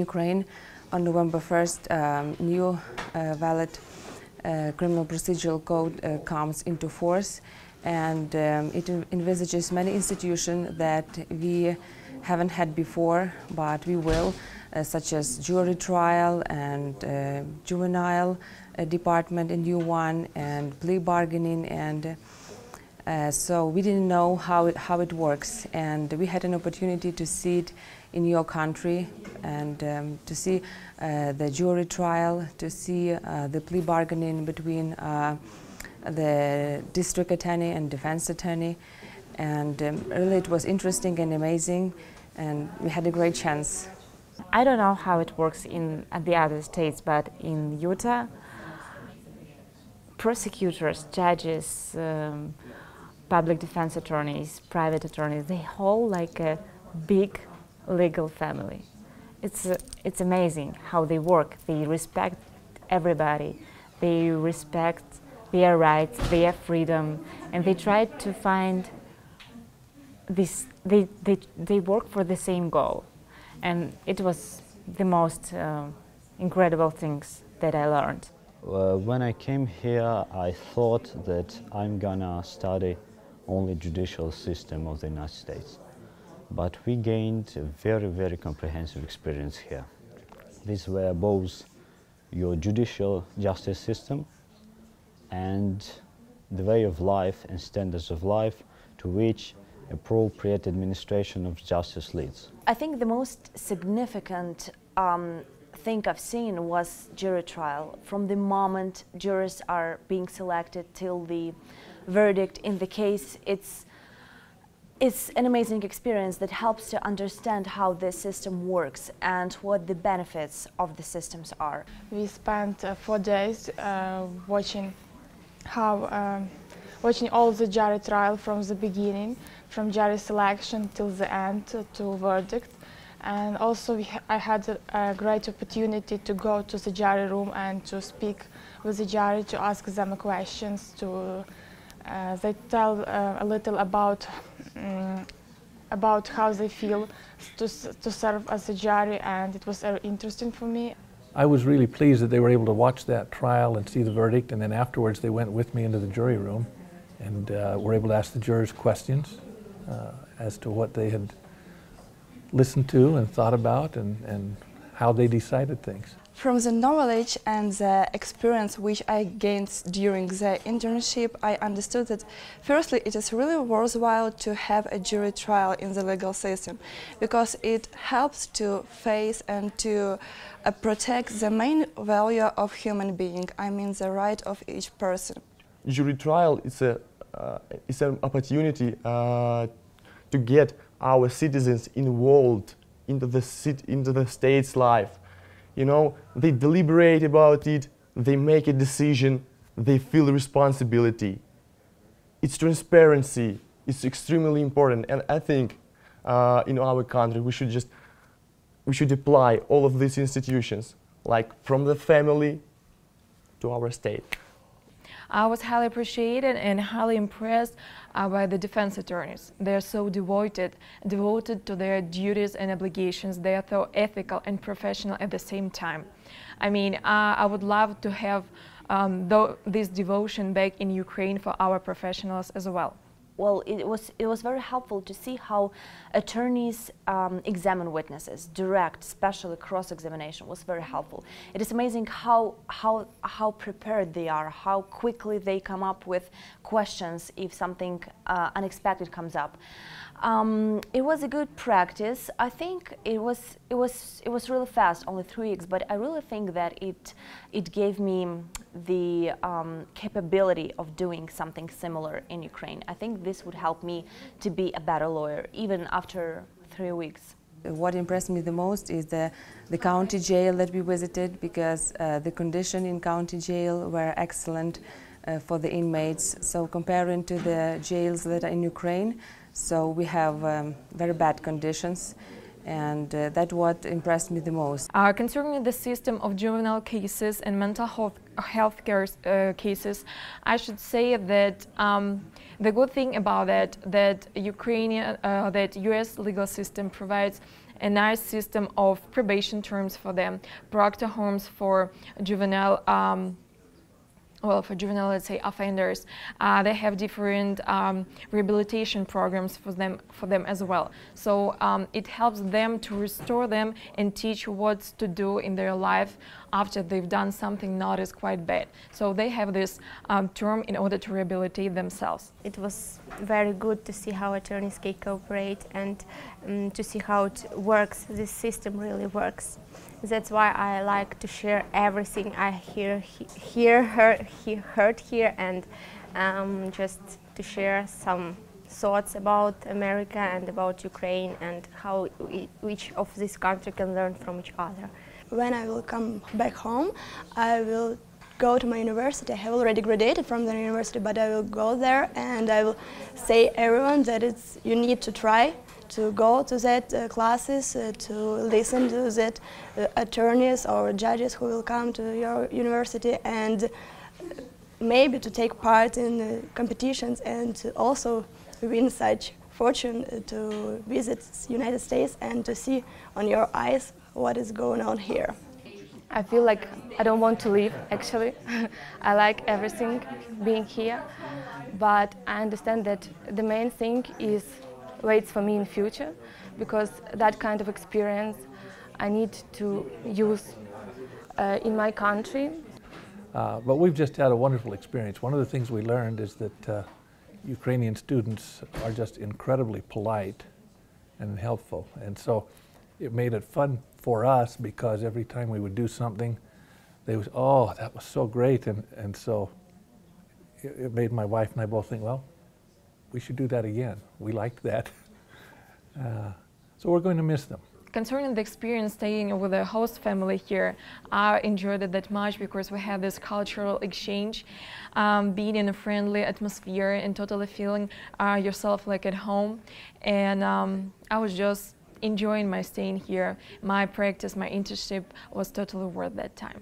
Ukraine, on November 1st, new valid criminal procedural code comes into force, and it envisages many institutions that we haven't had before, but we will, such as jury trial and juvenile department, a new one, and plea bargaining, and so we didn't know how it works, and we had an opportunity to see it in your country, and to see the jury trial, to see the plea bargaining between the district attorney and defense attorney, and really it was interesting and amazing, and we had a great chance. I don't know how it works at the other states, but in Utah, prosecutors, judges, public defense attorneys, private attorneys, they hold like a big legal family. It's amazing how they work. They respect everybody. They respect their rights, their freedom, and they try to find this. They work for the same goal, and it was the most incredible things that I learned. When I came here, I thought that I'm gonna study only judicial system of the United States. But we gained a very, very comprehensive experience here. These were both your judicial justice system and the way of life and standards of life to which appropriate administration of justice leads. I think the most significant thing I've seen was jury trial. From the moment jurors are being selected till the verdict in the case, it's an amazing experience that helps to understand how the system works and what the benefits of the systems are. We spent 4 days watching all the jury trial from the beginning, from jury selection till the end to verdict. And also I had a great opportunity to go to the jury room and to speak with the jury, to ask them questions, they tell a little about how they feel to serve as a jury, and it was very interesting for me. I was really pleased that they were able to watch that trial and see the verdict, and then afterwards they went with me into the jury room and were able to ask the jurors questions as to what they had listened to and thought about and how they decided things. From the knowledge and the experience which I gained during the internship, I understood that firstly it is really worthwhile to have a jury trial in the legal system, because it helps to face and to protect the main value of human being, I mean the right of each person. Jury trial is an opportunity to get our citizens involved into the state's life. You know, they deliberate about it, they make a decision, they feel responsibility. It's transparency, it's extremely important, and I think in our country we should apply all of these institutions, like from the family to our state. I was highly appreciated and highly impressed by the defense attorneys. They are so devoted to their duties and obligations. They are so ethical and professional at the same time. I mean, I would love to have this devotion back in Ukraine for our professionals as well. Well, it was very helpful to see how attorneys examine witnesses, direct, especially cross-examination was very helpful. It is amazing how prepared they are, how quickly they come up with questions if something unexpected comes up. It was a good practice. I think it was really fast, only 3 weeks, but I really think that it gave me the capability of doing something similar in Ukraine. I think this would help me to be a better lawyer, even after 3 weeks. What impressed me the most is the county jail that we visited, because the conditions in county jail were excellent for the inmates. So comparing to the jails that are in Ukraine, so we have very bad conditions, and that's what impressed me the most. Concerning the system of juvenile cases and mental health care cases, I should say that the good thing about that U.S. legal system provides a nice system of probation terms for them, proctor homes for juvenile let's say, offenders. They have different rehabilitation programs for them as well. So it helps them to restore them and teach what to do in their life after they've done something not as quite bad. So they have this term in order to rehabilitate themselves. It was very good to see how attorneys can cooperate and to see how it works. This system really works. That's why I like to share everything I heard here, and just to share some thoughts about America and about Ukraine and how each of these countries can learn from each other. When I will come back home, I will go to my university. I have already graduated from the university, but I will go there and I will say everyone that you need to try to go to that classes, to listen to that attorneys or judges who will come to your university, and maybe to take part in competitions and to also win such fortune to visit United States and to see on your eyes what is going on here. I feel like I don't want to leave, actually. I like everything being here, but I understand that the main thing waits for me in future, because that kind of experience I need to use in my country. But we've just had a wonderful experience. One of the things we learned is that Ukrainian students are just incredibly polite and helpful, and so it made it fun for us, because every time we would do something, they would, oh, that was so great, and so it made my wife and I both think, well, we should do that again. We liked that. So we're going to miss them. Concerning the experience staying with the host family here, I enjoyed it that much because we had this cultural exchange, being in a friendly atmosphere and totally feeling yourself like at home. And I was just enjoying my staying here. My practice, my internship was totally worth that time.